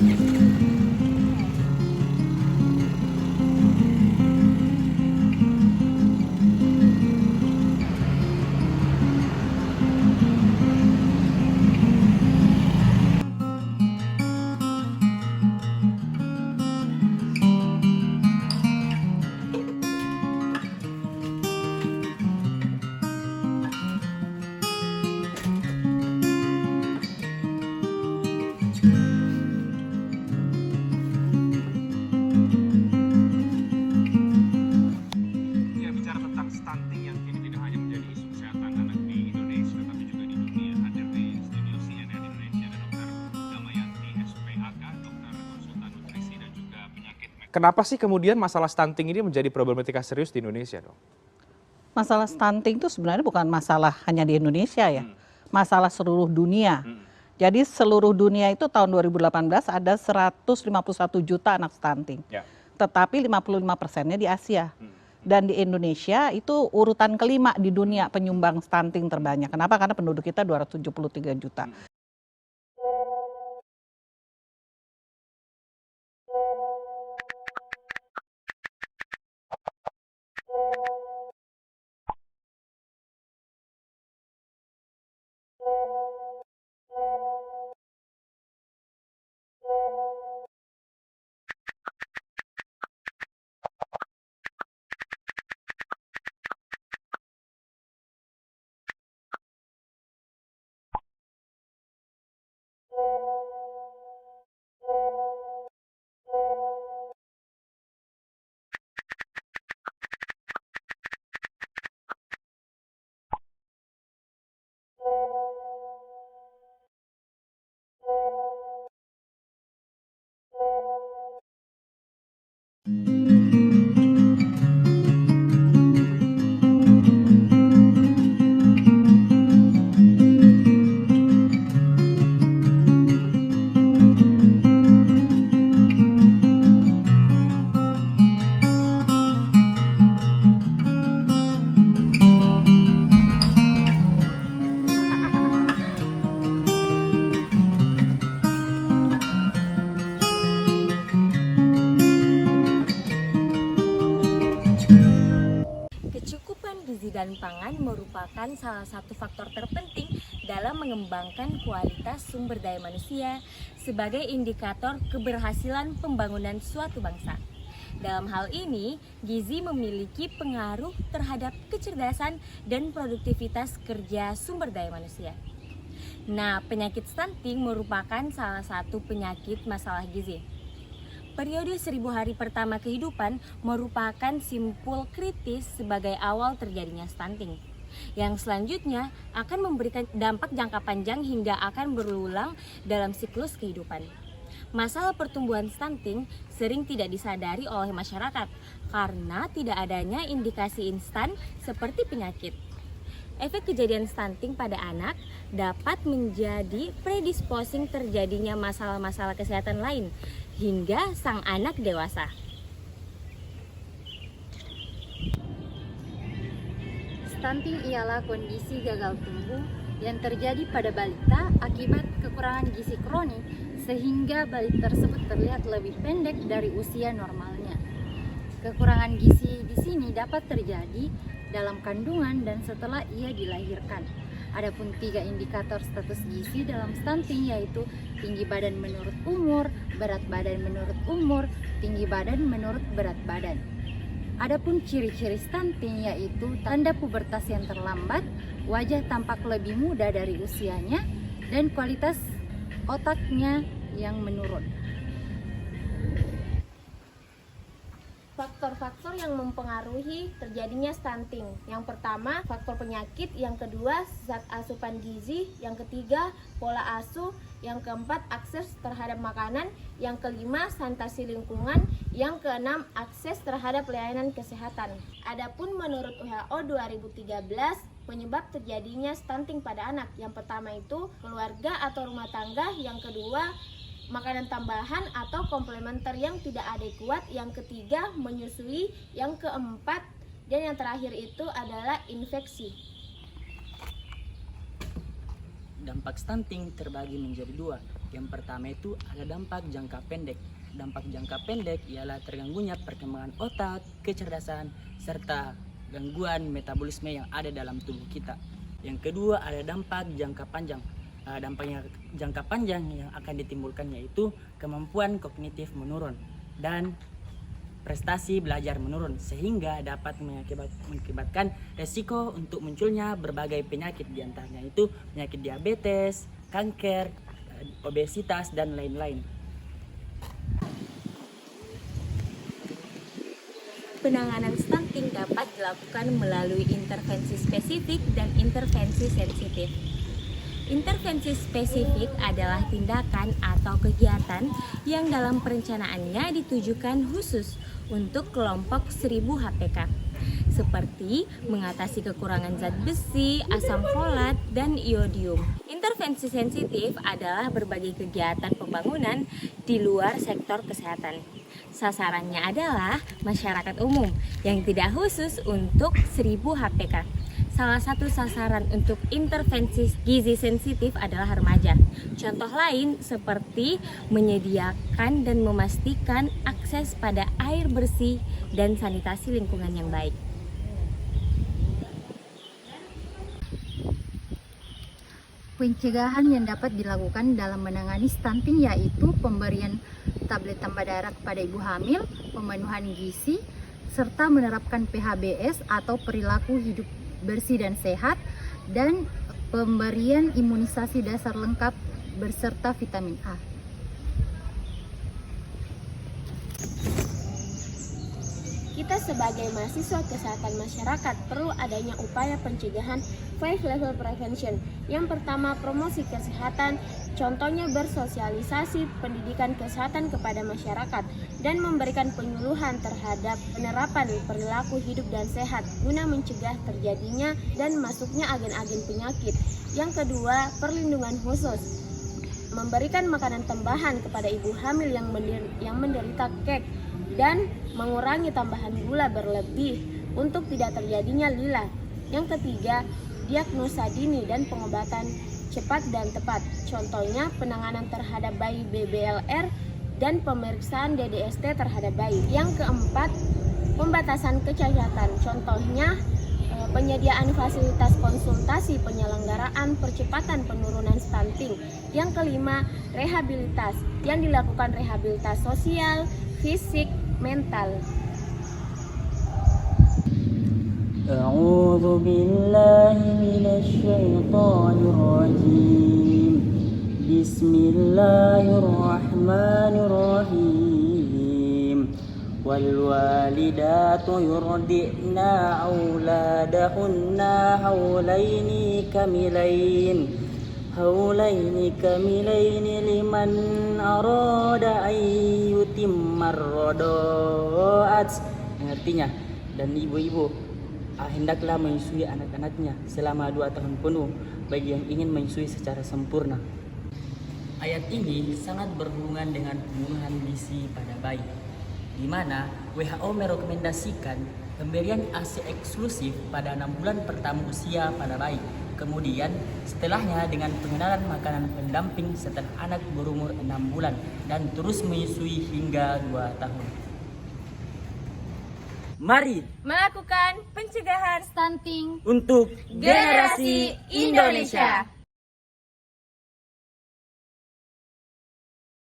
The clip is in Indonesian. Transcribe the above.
Ya, bicara tentang stunting yang kini tidak hanya menjadi isu kesehatan anak di Indonesia, tapi juga di dunia. Hadir di studio CNN Indonesia ada Dr. Damayanti, SPAK, dokter konsultan nutrisi dan juga penyakit. Kenapa sih kemudian masalah stunting ini menjadi problematika serius di Indonesia, dok? Masalah stunting itu sebenarnya bukan masalah hanya di Indonesia ya, masalah seluruh dunia. Jadi seluruh dunia itu tahun 2018 ada 151 juta anak stunting, tetapi 55%-nya di Asia. Dan di Indonesia itu urutan kelima di dunia penyumbang stunting terbanyak. Kenapa? Karena penduduk kita 273 juta. Kecukupan gizi dan pangan merupakan salah satu faktor terpenting dalam mengembangkan kualitas sumber daya manusia sebagai indikator keberhasilan pembangunan suatu bangsa. Dalam hal ini, gizi memiliki pengaruh terhadap kecerdasan dan produktivitas kerja sumber daya manusia. Nah, penyakit stunting merupakan salah satu penyakit masalah gizi. Periode 1000 hari pertama kehidupan merupakan simpul kritis sebagai awal terjadinya stunting, yang selanjutnya akan memberikan dampak jangka panjang hingga akan berulang dalam siklus kehidupan. Masalah pertumbuhan stunting sering tidak disadari oleh masyarakat karena tidak adanya indikasi instan seperti penyakit. Efek kejadian stunting pada anak dapat menjadi predisposing terjadinya masalah-masalah kesehatan lain hingga sang anak dewasa. Stunting ialah kondisi gagal tumbuh yang terjadi pada balita akibat kekurangan gizi kronik sehingga balita tersebut terlihat lebih pendek dari usia normalnya. Kekurangan gizi di sini dapat terjadi dalam kandungan dan setelah ia dilahirkan. Adapun 3 indikator status gizi dalam stunting yaitu tinggi badan menurut umur, berat badan menurut umur, tinggi badan menurut berat badan. Adapun ciri-ciri stunting yaitu tanda pubertas yang terlambat, wajah tampak lebih muda dari usianya, dan kualitas otaknya yang menurun. Faktor-faktor yang mempengaruhi terjadinya stunting. Yang pertama, faktor penyakit. Yang kedua, zat asupan gizi. Yang ketiga, pola asuh. Yang keempat, akses terhadap makanan. Yang kelima, sanitasi lingkungan. Yang keenam, akses terhadap layanan kesehatan. Adapun menurut WHO 2013, penyebab terjadinya stunting pada anak. Yang pertama itu keluarga atau rumah tangga. Yang kedua, makanan tambahan atau komplementer yang tidak adekuat. Yang ketiga, menyusui. Yang keempat dan yang terakhir itu adalah infeksi. Dampak stunting terbagi menjadi 2, Yang pertama itu ada dampak jangka pendek. Dampak jangka pendek ialah terganggunya perkembangan otak, kecerdasan, serta gangguan metabolisme yang ada dalam tubuh kita. Yang kedua ada dampak jangka panjang. Dampaknya jangka panjang yang akan ditimbulkan yaitu kemampuan kognitif menurun dan prestasi belajar menurun, sehingga dapat mengakibatkan resiko untuk munculnya berbagai penyakit, diantaranya itu penyakit diabetes, kanker, obesitas, dan lain-lain. Penanganan stunting dapat dilakukan melalui intervensi spesifik dan intervensi sensitif. Intervensi spesifik adalah tindakan atau kegiatan yang dalam perencanaannya ditujukan khusus untuk kelompok 1000 HPK, seperti mengatasi kekurangan zat besi, asam folat, dan iodium. Intervensi sensitif adalah berbagai kegiatan pembangunan di luar sektor kesehatan. Sasarannya adalah masyarakat umum yang tidak khusus untuk 1000 HPK. Salah satu sasaran untuk intervensi gizi sensitif adalah remaja. Contoh lain seperti menyediakan dan memastikan akses pada air bersih dan sanitasi lingkungan yang baik. Pencegahan yang dapat dilakukan dalam menangani stunting yaitu pemberian tablet tambah darah kepada ibu hamil, pemenuhan gizi, serta menerapkan PHBS atau perilaku hidup bersih dan sehat, dan pemberian imunisasi dasar lengkap beserta vitamin A. Kita sebagai mahasiswa kesehatan masyarakat perlu adanya upaya pencegahan 5 level prevention. Yang pertama, promosi kesehatan, contohnya bersosialisasi pendidikan kesehatan kepada masyarakat dan memberikan penyuluhan terhadap penerapan perilaku hidup dan sehat guna mencegah terjadinya dan masuknya agen-agen penyakit. Yang kedua, perlindungan khusus, memberikan makanan tambahan kepada ibu hamil yang menderita kek dan mengurangi tambahan gula berlebih untuk tidak terjadinya lila. Yang ketiga, diagnosa dini dan pengobatan cepat dan tepat. Contohnya penanganan terhadap bayi BBLR dan pemeriksaan DDST terhadap bayi. Yang keempat, pembatasan kecacatan. Contohnya penyediaan fasilitas konsultasi penyelenggaraan percepatan penurunan stunting. Yang kelima, rehabilitas yang dilakukan rehabilitas sosial, fisik, mental. A'udzu billahi minasy syaithanir rajim. Bismillahirrahmanirrahim. Wal walidatu yurdi'na auladahunna haulaini kamilaini liman arada an yutimmar rada'at. Yang artinya, dan ibu-ibu hendaklah menyusui anak-anaknya selama 2 tahun penuh bagi yang ingin menyusui secara sempurna. Ayat ini sangat berhubungan dengan pembunuhan gizi pada bayi, di mana WHO merekomendasikan pemberian ASI eksklusif pada 6 bulan pertama usia pada bayi. Kemudian setelahnya dengan pengenalan makanan pendamping setelah anak berumur 6 bulan dan terus menyusui hingga 2 tahun. Mari Melakukan pencegahan Stunting untuk generasi Indonesia.